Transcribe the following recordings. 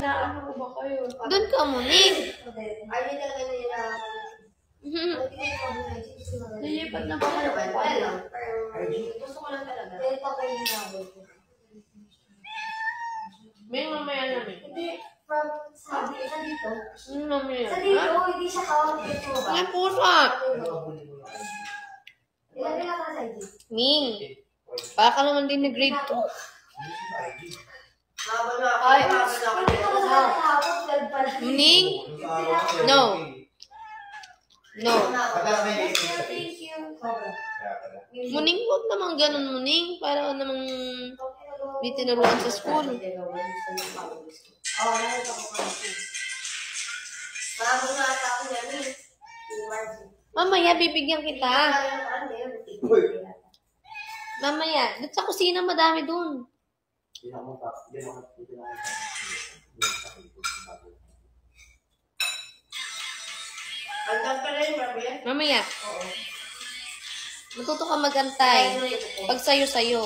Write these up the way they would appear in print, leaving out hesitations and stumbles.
Ano ko ba kayo? Doon ka, Muning. Ay, hindi talaga nila. Lilipat na ba kayo? Gusto ko lang talaga. Ito ko yung hinabot ko. May mamaya namin. Hindi, from sabi ka dito. Mamaya. Sa dito, hindi siya kawang dito ba? Ay, pusa. Ilagay lang ka sa ID. Ming. Baka ka naman din na grade 2. Ay, hindi ko masakahapot. Muning? No. No. Thank you. Muning, huwag naman ganun, Muning. Para namang may tinuruan sa school. Oo, nakita ko nga. Parang mga ako namin. Mamaya, bibigyan kita. Mamaya. Doon sa kusina, madami doon. Mamaya. Matuto ka magantay. Pag sayo-sayo.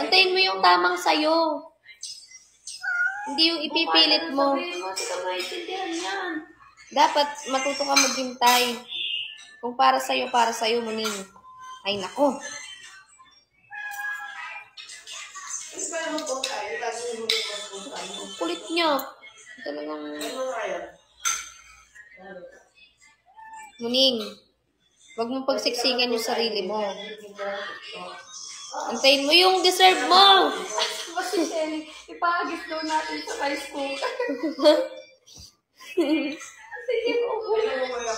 Antayin mo yung tamang sayo. Hindi yung ipipilit mo. Dapat matuto ka maghintay. Kung para sa'yo, Muning. Ay, nako. Kulit niyo. Talagang... Muning, wag mong pagsiksikan yung sarili mo. Antayin mo yung deserve mo. Kasi Shelly, ipahagis daw natin sa rice cooker.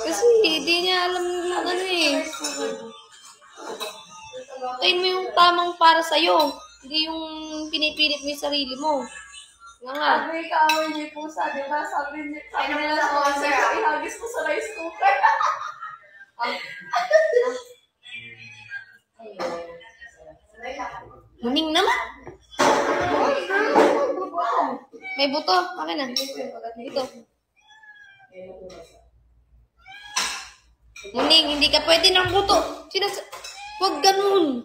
Kasi hindi niya alam yung ano eh. Antayin mo yung tamang para sa'yo. Hindi yung pinipilit mo yung sarili mo. Nga. Sabi kaaway niyo po sa, di ba? Sabi nila sa sponsor ko, ihagis mo sa rice cooker. Muning naman. May buto. Akin na. Ito. Muning, hindi ka pwede ng buto. Huwag ganun.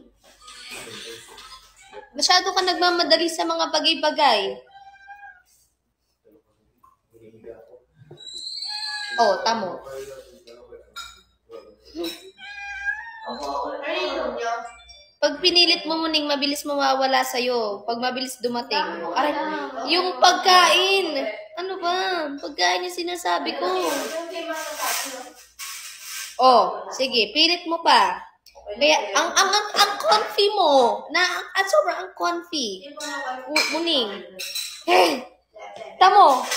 Masyado ka nagmamadali sa mga bagay-bagay. Oh, tamo. Pag pinilit mo, Muning, mabilis mawawala sa'yo. Pag mabilis dumating. Aray, yung pagkain. Ano ba? Pagkain yung sinasabi ko. Oh, sige, pilit mo pa. Kaya, ang comfy mo. Sobrang ang comfy. Muning. Hey, tamo.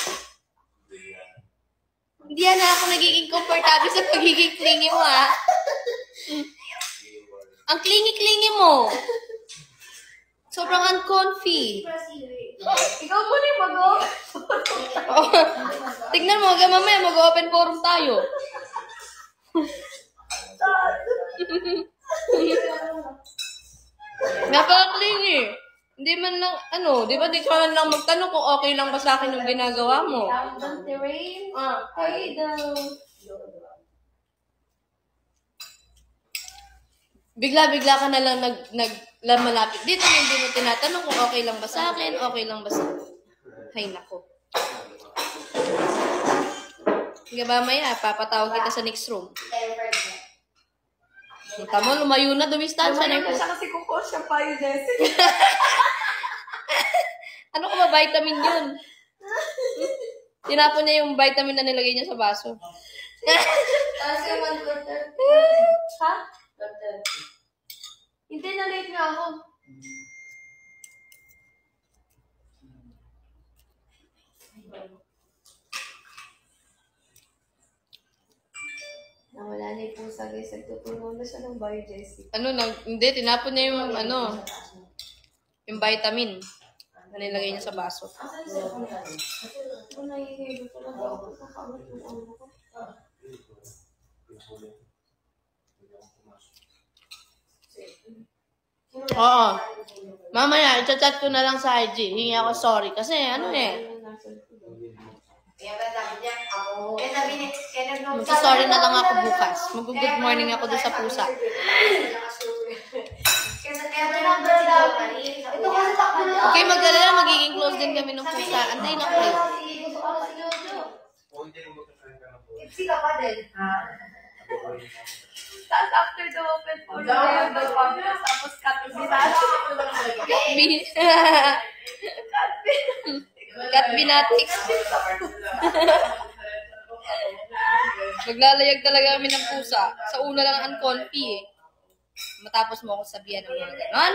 Hindi na ako nagiging comfortable sa pagiging clingy mo, ha? Ang clingy-clingy mo. Sobrang uncomfy. Ikaw mo rin mag-o. Tignan mo, hanggang mamaya mag-open forum tayo. Napaka-clingy. Hindi man lang, di ba di ka lang magtanong kung okay lang ba sa akin yung ginagawa mo? Don't the rain. Okay, Bigla-bigla ka na lang malapit dito, hindi mo tinatanong kung okay lang ba sa akin, okay lang ba sa... Hay nako. Hanggang mamaya, papatawag kita sa next room. Kita mo, lumayo na, dumistansya na yung siya kasi kuko siya pa yung Jessie. Ano ko ba, vitamin yun? Tinapon niya yung vitamin na nilagay niya sa baso. Tapos yung 1/4. Ha? Hindi, na-late nga ako. Nawala na yung pusa, guys. Nagtutulong na siya ng bio, Jessie. Hindi, tinapon niya yung, yung vitamin na nilagay niya sa baso. Kung nahihilo talaga ako sa kamot ng ano ko. Oo. Mamaya, i-chat ko na lang sa IG. Hingi ako sorry. Kasi Kaya ba sabi niya, ako. Kaya sabi niya, magsasorry na lang ako bukas. Mag-good morning ako doon sa pusa. Kaya ba Ito kasi takbo na. Huwag kayo mag-alala, magiging close din kami ng pusa. Anday lang kayo. Tipsy ka pa din. Tapos after the open for the podcast, tapos cut Cat binatics. Maglalayag talaga kami ng pusa. Sa una lang ang comfy eh. Matapos mo ako sabihan ng mga ganon.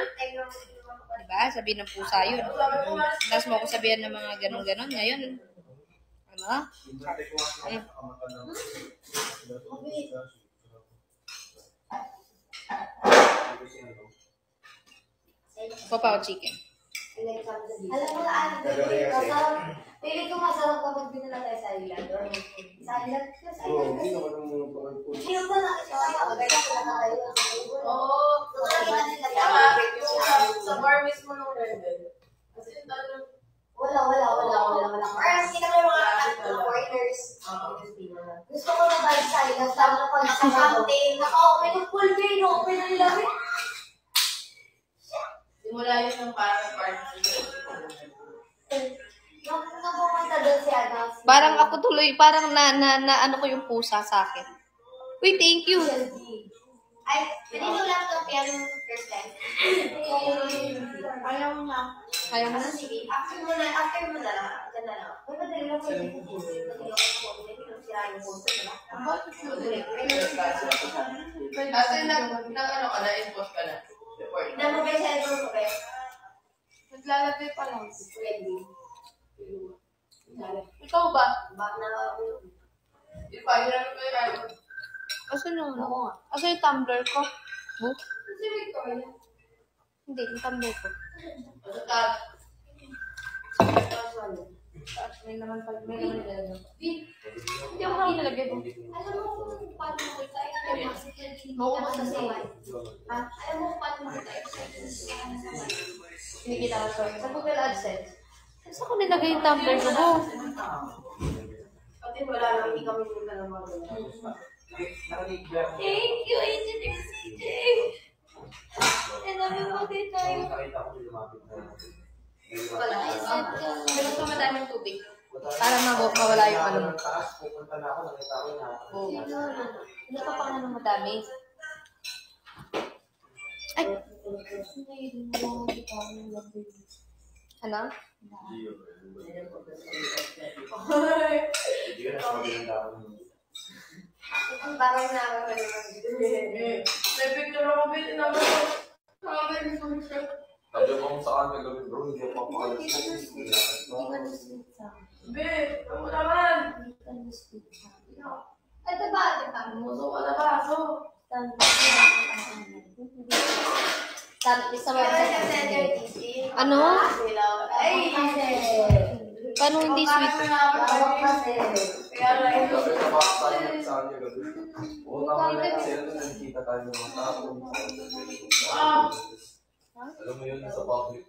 Diba? Sabihin ng pusa yun. Tapos mo ako sabihan ng mga ganon-ganon. Ngayon, ano? Papa o chicken. Alam mo na ano, pili ko masarap kapag dinala tayo sa ilan. Sa ilan? Hindi ko na nakita. Gaya ko na tayo. Oo. Sa bar mismo nung level. Kasi Wala. Parang hindi naman yung mga foreigners. Gusto ko na tayo sa ilan. Tama na pag sa fountain. Naka-open yung pool day. No-open na nila. simula yun ng parang party. Napupunta doon si Ana. Parang ako tuloy, parang ano ko yung pusa sa akin. Uy, thank you. Ay, pinino lang itong piano first time. Ayaw na. Kaya mo na? Sige, after mo na lang. Ganda lang. Uy, madali lang ko yung puso. Madali ako sa puso. Hindi lang sira yung puso, diba? Bakit kasi nag-ano ka na, impose ka na. Tignan mo ba yung cellphone ko, Beth? Naglalagay pa lang. Ready. Ikaw ba? Back na ako. Ipahiram ko yung Asan yung ano? Asan yung tumbler ko? Book? Kasi Victoria. Hindi, yung tumbler ko. May naman yan. Hindi ako kami nalagay doon. Alam mo kung paano mo kita Maubos na siya. Alam mo kung paano mo kita Kinikita ko siya. Sa Google AdSense. Saan ko nilagay yung tumbler ko, Bo? Pati wala lang, hindi kami nila ng mga Thank you, Engineer CJ. Alam mo din tayo. Gusto mo madaming tubig. Para mawala yung ano mo. Oo. Hindi ka pa nga ng madami. Ay! Ano? Ang bagay na ako May picture ako bitin naman. Sabi ko kung saan may gawin bro, hindi ako makalas mo. Be, ano naman? Ito ba? Muso ka na ba? So, Ano? Ay! Paano hindi sweet? kaya lang Sabi ko baka tayo saan yung gawin. Oo, tama na yung sila na nakikita tayo ng mga tao. Alam mo yun, sa public.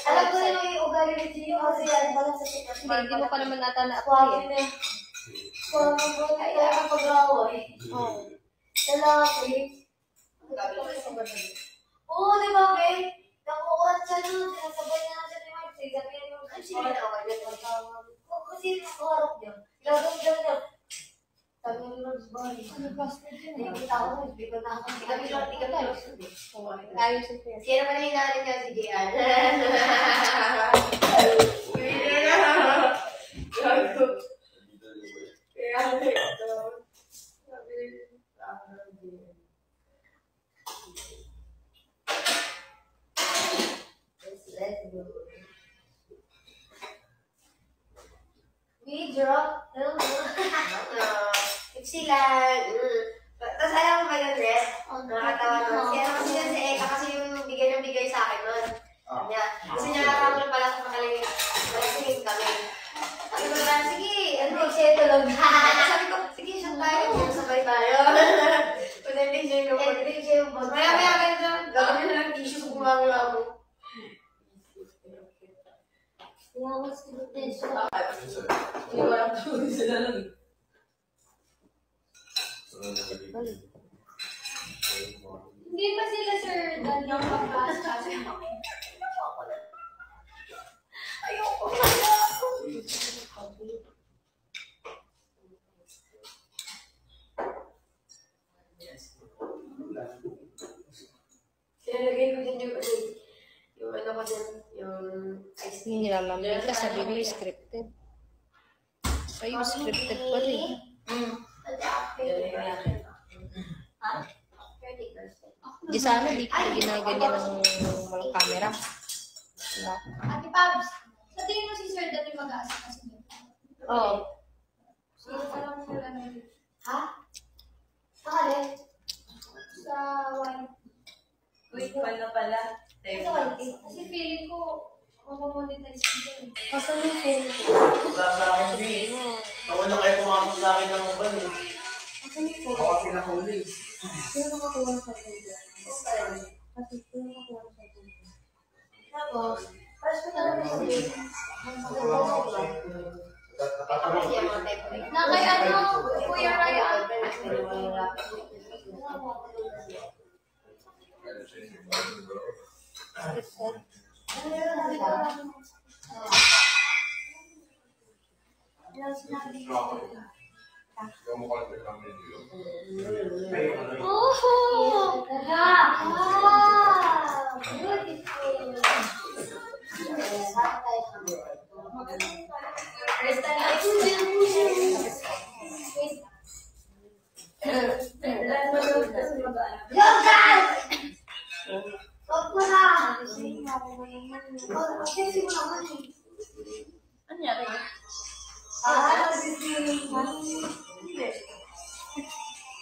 Alam ko na yung ugali ni Gio kasi yan ba lang sa sitwasyon. Hindi mo pa naman nata na ako Kuwagin eh. na. Kaya ang pag-rawa eh. Oo. Lalaki. Oo, di ba, babe? Nakukuhat siya nun. Sinasabay niya siya ni Mark. Sabihin mo, kasi kasi nakaharap niya. Gagawin niya. Sabi ni Rose Boy. Ano ba? Nakikita ko. Hindi ko na ako. Hindi kami Ayos yung face. Sino man hinarin niya si Gian? Let's go. Video? Tipsy lang. Tapos alam mo ba yun, Red? Nakakatawa naman. Kaya naman siya si Eka kasi yung bigay ng bigay sa akin nun. Kasi niya nakakawala pala sa makalagay. Malasingin kami. Sabi ko lang, sige, ano, siya ito lang. Sabi ko, sige, siya tayo. Sabay tayo. Kung hindi siya yung boss. Maya-maya ganito. Gagawin na lang tissue kung gumagawa mo. Yawas ko din siya. Hindi ko alam kung sila lang. Hindi ba sila, sir, dahil yung pagkas kasi ayoko pala. Sinalagay ko din yung ano ko din, yung ice cream. Nilalamig ka, sabi mo scripted. Sa'yo, scripted pa rin. Di sana, di ko ginaganyan ng walang camera. Diba? Ate Pabs, sa tingin mo si Sir dati mag-aasa kasi niyo? Oo. Sino pa lang sila na Ha? Sakali? sa wine? Wait, pala. Sa wine. Kasi feeling ko, mamamonetize ko dyan. Kasan yung phone ko? Wala sa akin, B. Nauna kayo pumasok sa akin ng uban eh. Kasan yung phone? Ako kasi nahuli. Sino nakakuha ng cellphone ko? Kasi sino nakakuha ng cellphone ko? Tapos, first ko talaga sabihin, Na kay ano, Kuya Ryan. Oh! Wow! Beautiful! Yogan! Huwag mo na! Kasi mo naman eh. Ano yan?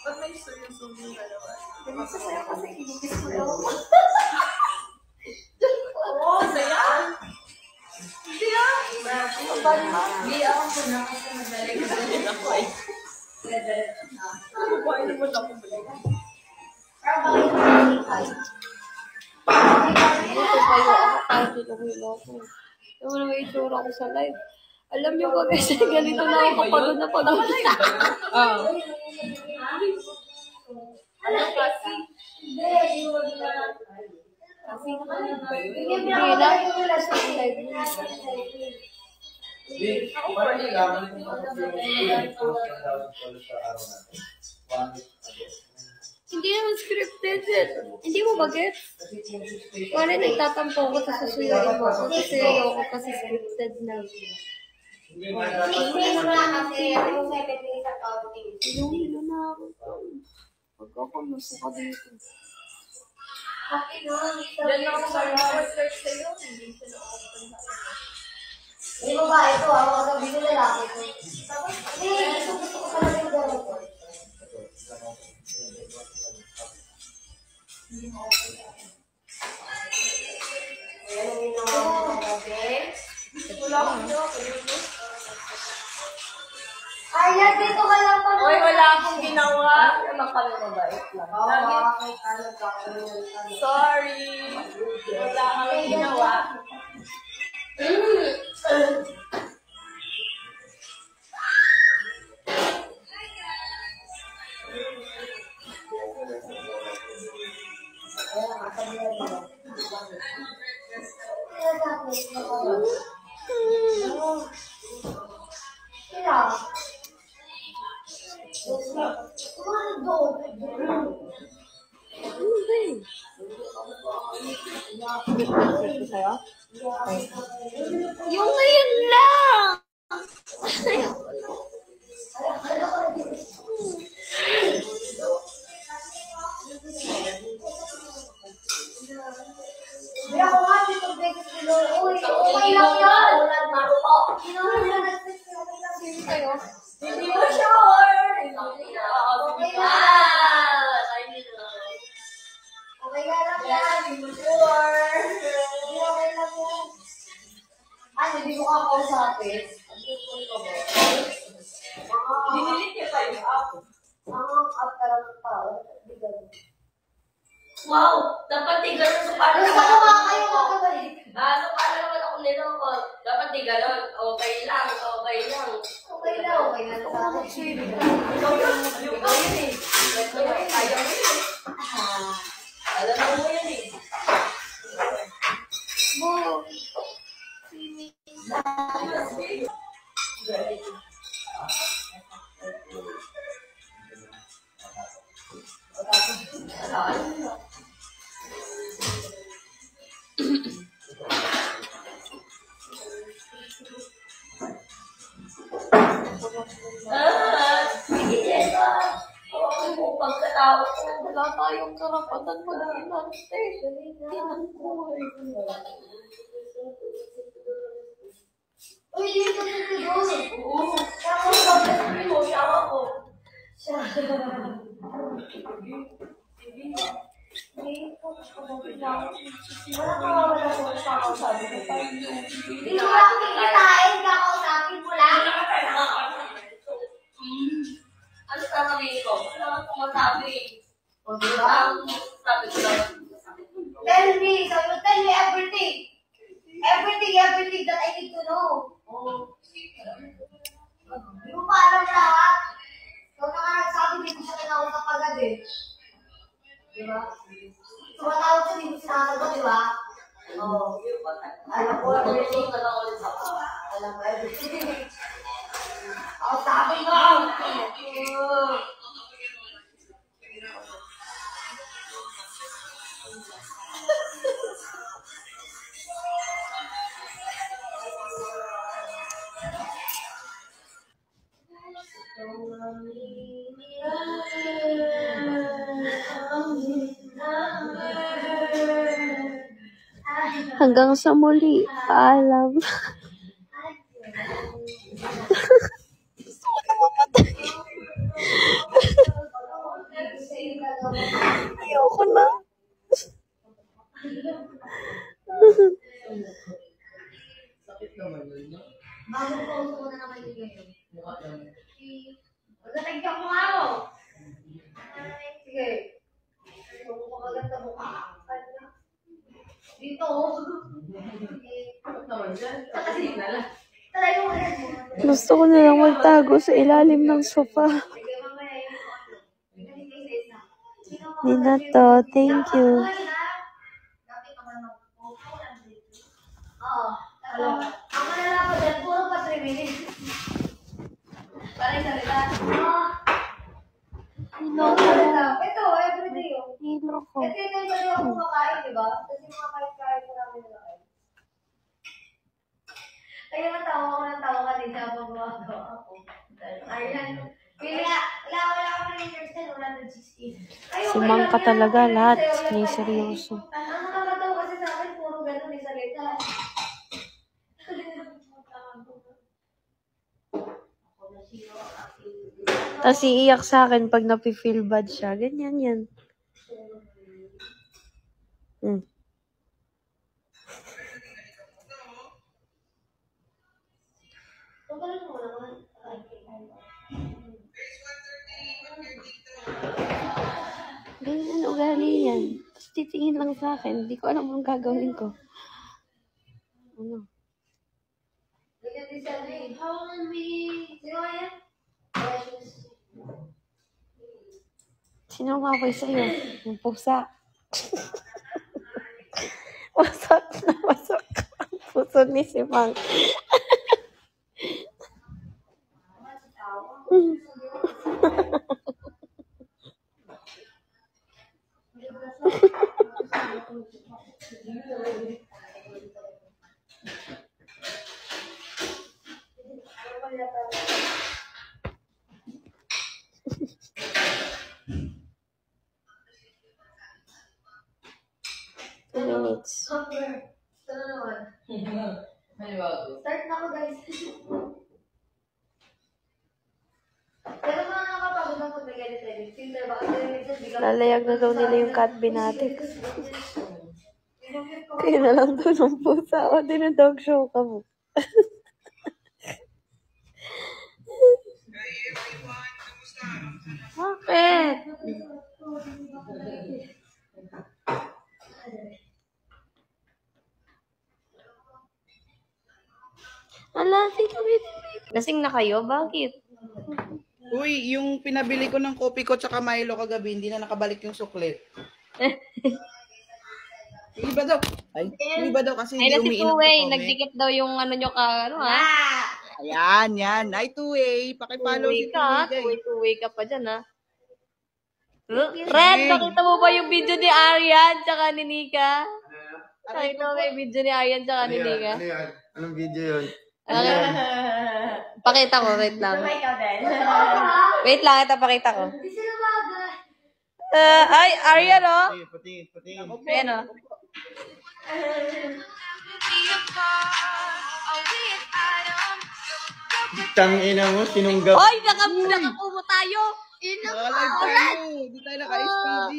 Ba't may seryoso yung dalawa? Oo, saya! Hindi ah! Hindi ako na kasi madaling ganyan ako eh. Ano ba? Ano mo lang ako Ito pa yung ako, kahit hilo-hilo ako. Yung ano may itsura ko sa live. Alam niyo ba kasi ganito na ako kapagod na pagod. Oo. Ano kasi? Hindi lang yung wala sa live. B, paano nalaman kung ano yung post na dapat pala sa araw natin? Hindi naman scripted. Hindi mo ba get? Wala nagtatampo ko sa susuyain mo. Kasi ayoko kasi scripted na. Hindi mo na kasi yung 7 days accounting. Hilo na ako. Pag ako nasuka dito. Okay no? Diyan lang ako sa search sa'yo. Hindi siya na-open sa akin. Hindi mo ba ito? Ako sabi ko lalaki ko. Tapos, gusto ko pala yung gano'n ko. Ayan ang ginawa ko kagabi. Wala akong ginawa. Ayan, dito ka lang pa. Uy, wala akong ginawa. Naman kami mabait lang. Lagi. Sorry. Wala akong ginawa. Yung ngayon lang! Hindi ako nga dito beses nilo. Uy, okay lang yan. Ulan marupo. Ginawa na nag-text ko. Okay lang din kayo. Hindi mo shower. Okay lang. Okay lang yan. Hindi mo sure. Hindi okay lang yan. Hindi mo ka kausapin. Dinilit niya pa yung app. Mga after ng tao. Hindi ganun. Wow! Dapat di ganun. So, paano Gusto ko mga kayo kakabalik. So, paano naman ako niloko? Dapat di ganun. Okay lang. Okay lang. Okay lang. Okay lang sa akin. Ikaw yung kayo eh. Ayaw mo yun. Alam mo yan eh. Pagkatao ko, wala tayong karapatan mag-inante. Hindi ng buhay. Uy, dito dito. Oo. Sabi mo, siyawa ko. Wala ka wala ko siya sabi ko. Hindi mo lang kikitain, kakausapin mo lang. Ano sasabihin ko? Wala kang kumasabi. O, di ba? Sabi ko lang. Tell me, so you tell me everything. Everything that I need to know. Hindi mo pa alam lahat. Ikaw na nga nagsabi, hindi ko siya kinausap agad eh. Di ba? Tumatawag siya, hindi mo sinasagot, di ba? Oo. Alam ko, everything. Alam ko, everything. Ako sabi ko! Hanggang sa muli, paalam. Ayoko na. Bago ko uso ko na naman yung ngayon. Magandang mo nga ako. Sige. Kung maganda mukha. Dito. Gusto ko na lang magtago sa ilalim ng sofa. Minato, thank you. Ang malala ko dyan, puro pa 3 minutes. Parang salita. Ito, everyday yun. Hilo ko. Ito yung sa'yo ako kumakain, di ba? Kasi kumakain ko namin na kain. Kaya matawa ko ng tawa kanina habang gumagawa ako. Ayan. Wala ako na interest na 116. Si Mangka talaga lahat. May seryoso. Ang nakakatawa kasi sa akin, puro ganun yung salita. Tapos iiyak sa akin pag napi-feel bad siya. Ganyan yan. Ganyan ang ugali yan. Tapos titingin lang sa akin. Hindi ko alam anong gagawin ko. Ano? Sino makoy sa'yo? Yung pusa. Wasak na wasak ang puso ni si Mang. Minutes. Start na ako, guys. Pero mga nakapagod ako pag edit. Filter ba? Kasi minsan bigla. Lalayag na daw nila yung cat binatics. Kaya na lang daw ng pusa. O, dinadog show ka mo. Bakit? Ala, lasing na kayo? Bakit? Uy, yung pinabili ko ng kopi ko tsaka Milo kagabi, hindi na nakabalik yung sukli. Yung iba daw. Ay, yung iba daw kasi Ay, na si umiinom Tuway. ng Nagdikit daw yung ano nyo ka, ano ha? Ayan, yan. Ay, Tuway. Pakipollow si Tuway ka, Tuway. tuway ka pa dyan ha. Red, nakita mo ba yung video ni Aryan tsaka ni Nika? Nakita mo ba yung video ni Aryan tsaka ni Nika? Ano yan? Anong video yun? Okay. Pakita ko, wait lang. Ikaw din. Wait lang, ito pakita ko. Ay, Aryan oh. Patingin. Ayan oh. Tangina mo, sinunggab. Hoy, nakapumo tayo. Naka-live tayo. Di tayo naka-SPG.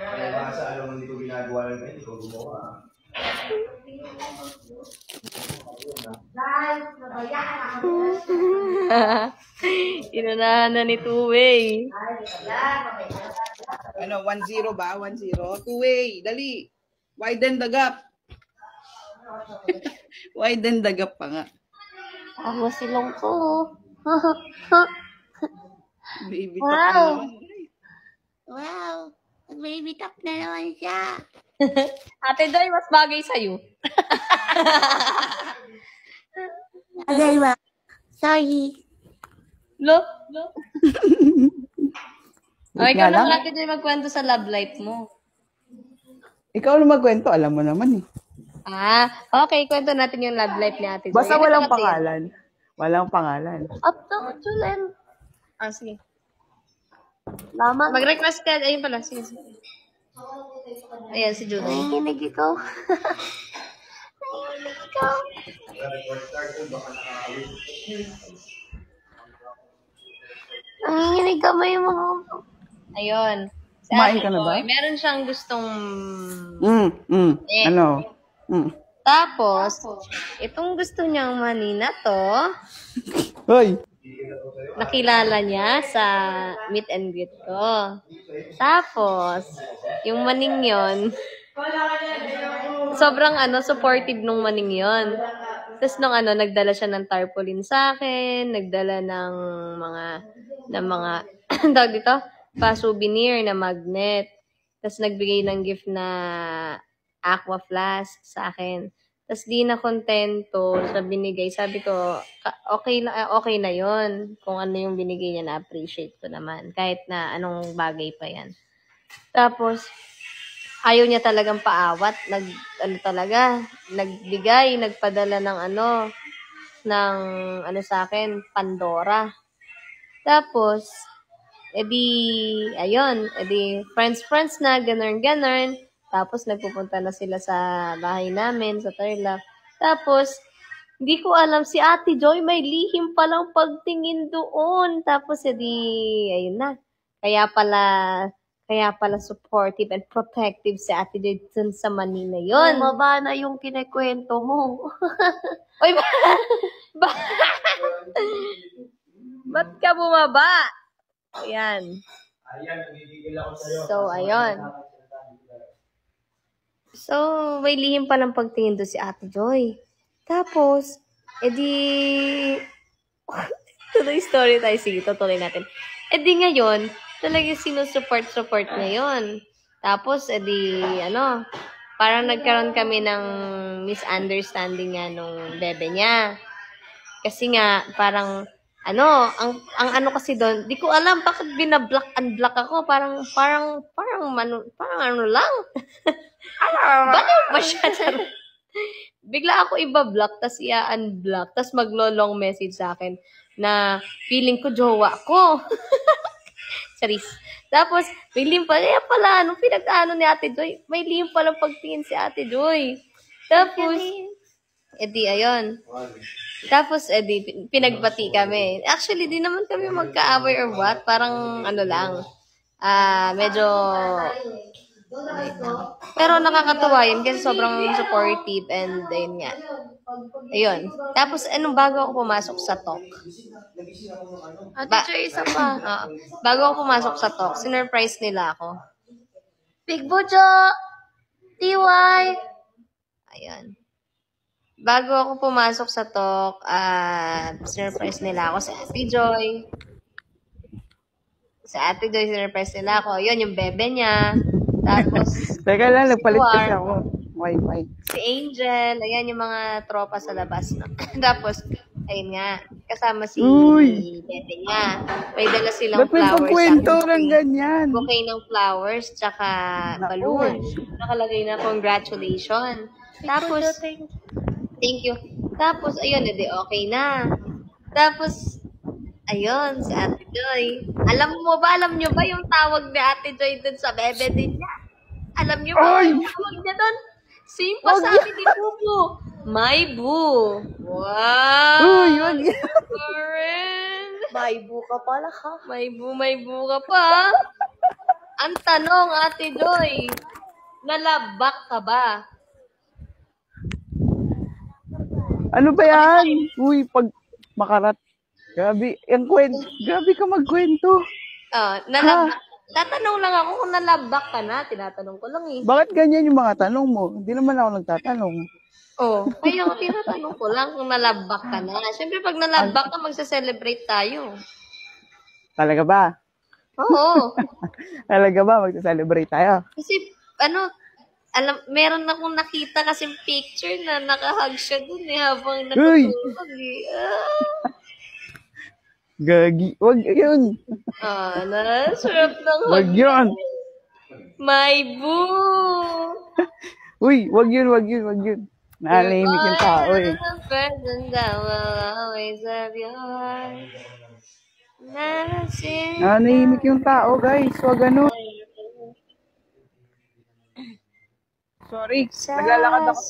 Kaya baka alam mo hindi ko ginagawa lang kayo, hindi ko gumawa. Inunahan na ni Tuway. Ano, 1-0 ba? 1-0. Tuway, dali. Widen the gap. Widen the gap pa nga. Ako silong ko. Baby Wow. talk na naman. Wow. Baby top na naman siya. Ate Joy, mas bagay sa'yo. Agay ba? Sorry. Lo? Ay, ikaw Nga lang. naman Ate Joy magkwento sa love life mo. Ikaw na magkwento, alam mo naman eh. Ah, okay. Kwento natin yung love life ni Ate Joy. Basta Ano walang ba, Ate? pangalan. Walang pangalan. Up to Julen. Ah, sige. Laman. Mag-request ka. Ayun pala. Sige, sige. Ayan, si Judy. Nanginginig ikaw. Nanginginig ikaw. Nanginginig ka may mga... Ayun. Si Kumain Ate ka na ba? Joy, meron siyang gustong... Ano? Tapos, itong gusto niyang manina to, Hoy! nakilala niya sa meet and greet ko. Tapos, yung maning yon, sobrang supportive nung maning yon. Tapos nung nagdala siya ng tarpaulin sa akin, nagdala ng mga tawag dito, pa-souvenir na magnet. Tapos nagbigay ng gift na aqua flask sa akin. Tapos di na kontento sa binigay. Sabi ko, okay na yon kung ano yung binigay niya, na-appreciate ko naman. Kahit na anong bagay pa yan. Tapos, ayaw niya talagang paawat. Nagbigay, nagpadala ng sa akin, Pandora. Tapos, friends na, ganun. Tapos, nagpupunta na sila sa bahay namin, sa Tarlac. Tapos, hindi ko alam, si Ate Joy may lihim palang pagtingin doon. Tapos, ayun na. Kaya pala supportive and protective si Ate Joy dun sa Manila yun. Bumaba na yung kinikwento mo. Oy, ba't ka bumaba? Ayan. So, ayun. So, may lihim pa ng pagtingin doon si Ate Joy. Tapos, tuloy story tayo. Sige, tutuloy natin. Ngayon, talaga sinusupport niya yun. Tapos, parang nagkaroon kami ng misunderstanding nga nung bebe niya. Kasi nga, parang, ang kasi doon, di ko alam bakit unblock ako. Parang lang. Baliw pa siya. Bigla ako iba-block, tas i-unblock, tas maglo-long message sa akin na feeling ko jowa ko. Charis. Tapos, may lihim pala, nung pinag-ano ni Ate Joy, may lihim palang pagtingin si Ate Joy. Tapos, ayun. Tapos, pinagbati kami. Actually, di naman kami magka-away or what. Parang, lang. Medyo... Pero nakakatuwa yun kasi sobrang supportive and ayun nga. Ayun. Tapos, bago ako pumasok sa talk. Ate Joy, isa pa. Bago ako pumasok sa talk, sinurprise nila ako. Big Bojo! TY! Ayan. bago ako pumasok sa talk, surprise nila ako sa Ate Joy. Sa Ate Joy, surprise nila ako. Yun, yung bebe niya. Tapos, Teka lang, nagpalit War. kasi ako. Wi-Fi. si Angel, ayan yung mga tropa sa labas. No? Tapos, ayun nga, kasama si Uy! bebe niya. May dala silang Ba't may flowers. pagkwento sa akin. ng ganyan? Bouquet ng flowers, tsaka balloon. Nakalagay na congratulations. Tapos, thank you. Tapos, ayun, edi okay na. Tapos, ayun, si Ate Joy. Alam nyo ba yung tawag ni Ate Joy dun sa bebe din niya? Alam nyo ba Ay! yung tawag niya dun? Same pa sa amin ni Bubu. My boo. Wow! Uy, wag yan. Karen. May buka pala ha. May boo ka pa. Ang tanong, Ate Joy, nalabak ka ba? Ano ba yan? Uy, pag makarat. Grabe, grabe ka magkwento. Nalabak. Tatanong lang ako kung nalabak ka na. Tinatanong ko lang eh. Bakit ganyan yung mga tanong mo? Hindi naman ako nagtatanong. Oh, kaya nga tinatanong ko lang kung nalabak ka na. Siyempre, pag nalabak ka, magsa-celebrate tayo. Talaga ba? Oo. Talaga ba? Magsa-celebrate tayo? Kasi, meron akong nakita kasing picture na nakahug siya dun eh, habang Uy! natutulog eh. Gagi. Wag yun. Sarap ng Wag hug. yun. My boo! Uy, wag yun. Nahimik yung tao eh. The person that will always have your heart. Never seen. Nahimik yung tao, guys. Wag ano. Sorry, naglalakad ako.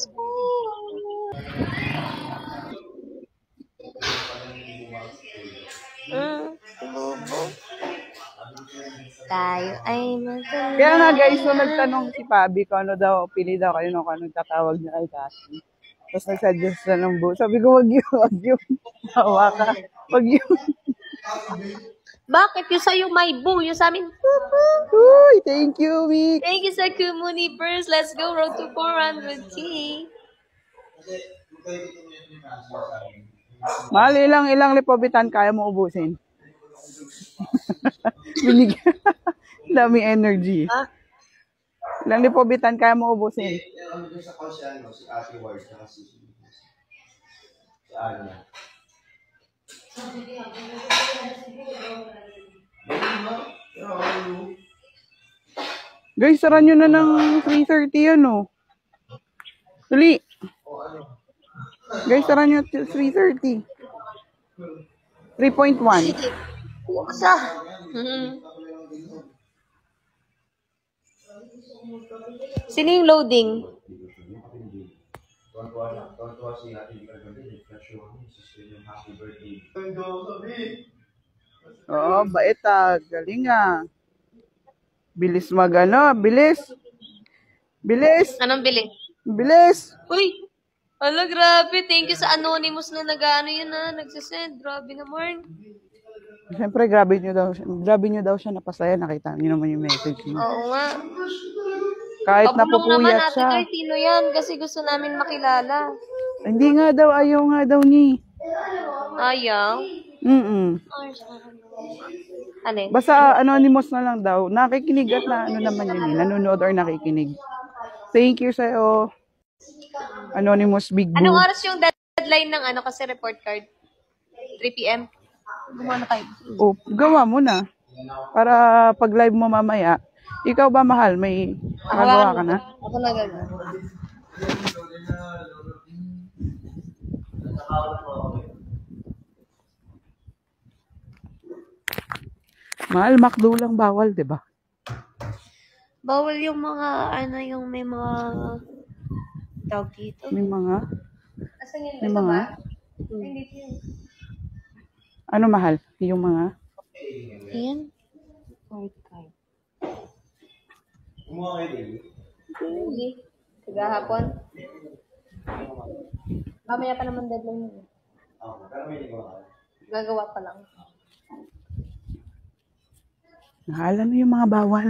Bubo. Tayo ay magkano. Kaya nga guys, so nagtanong si Pabi kung ano daw, pili daw kayo kung anong tatawag niya kay Cassie. Tapos nagsuggest na ng buo. Sabi ko, wag yun. Tawa ka. Wag yun. Bakit? Yung sa'yo may boo. Yung sa amin, Uy, thank you, Mick. thank you sa Kumuni first. Let's go. Road to 400K. Mahal, ilang lipobitan kaya mo ubusin? Binigyan. Dami energy. Ilang lipobitan kaya mo ubusin? Ano doon sa call si Ate Ward na si Anya. Guys, sara nyo na ng 3:30 ano. Dali. Guys, sara nyo 3:30. 3.1. Isa. Sino yung loading? Tuwan-tuwa si Ate Ward. Happy birthday. Oo, bait galing Bilis bilis. Bilis. Anong bili? Bilis. Uy! Ala, grabe. Thank you sa Anonymous na nag-ano yun nagsasend. Grabe naman. Siyempre, grabe nyo daw siya napasaya. Nakita niyo naman yung message niya. Oo nga. Kahit Pabulong naman napupuyat natin siya. kay Tino yan kasi gusto namin makilala. Hindi nga daw, ayaw nga daw ni. Ayaw? Alin? Basta anonymous na lang daw. Nakikinig at ano naman yun nanonood or nakikinig. Thank you sa'yo. Anonymous Big Boo. Anong oras yung deadline ng kasi report card? 3 p.m.? Gumawa na tayo. Oh, gawa mo na. Para pag live mo mamaya, ikaw ba mahal? May magawa ka na? Ako na gagawin. Mahal, McDo lang bawal, di ba? Bawal yung mga, yung may mga tawag dito. May mga? Asan yun? May mga? Hindi yun. Ano mahal? Yung mga? Ayan. Report card. Kumuha kayo din. Hindi. Kagahapon. Mamaya pa naman deadline mo. Pero may nagawa ka. Gagawa pa lang. Mahal, ano yung mga bawal?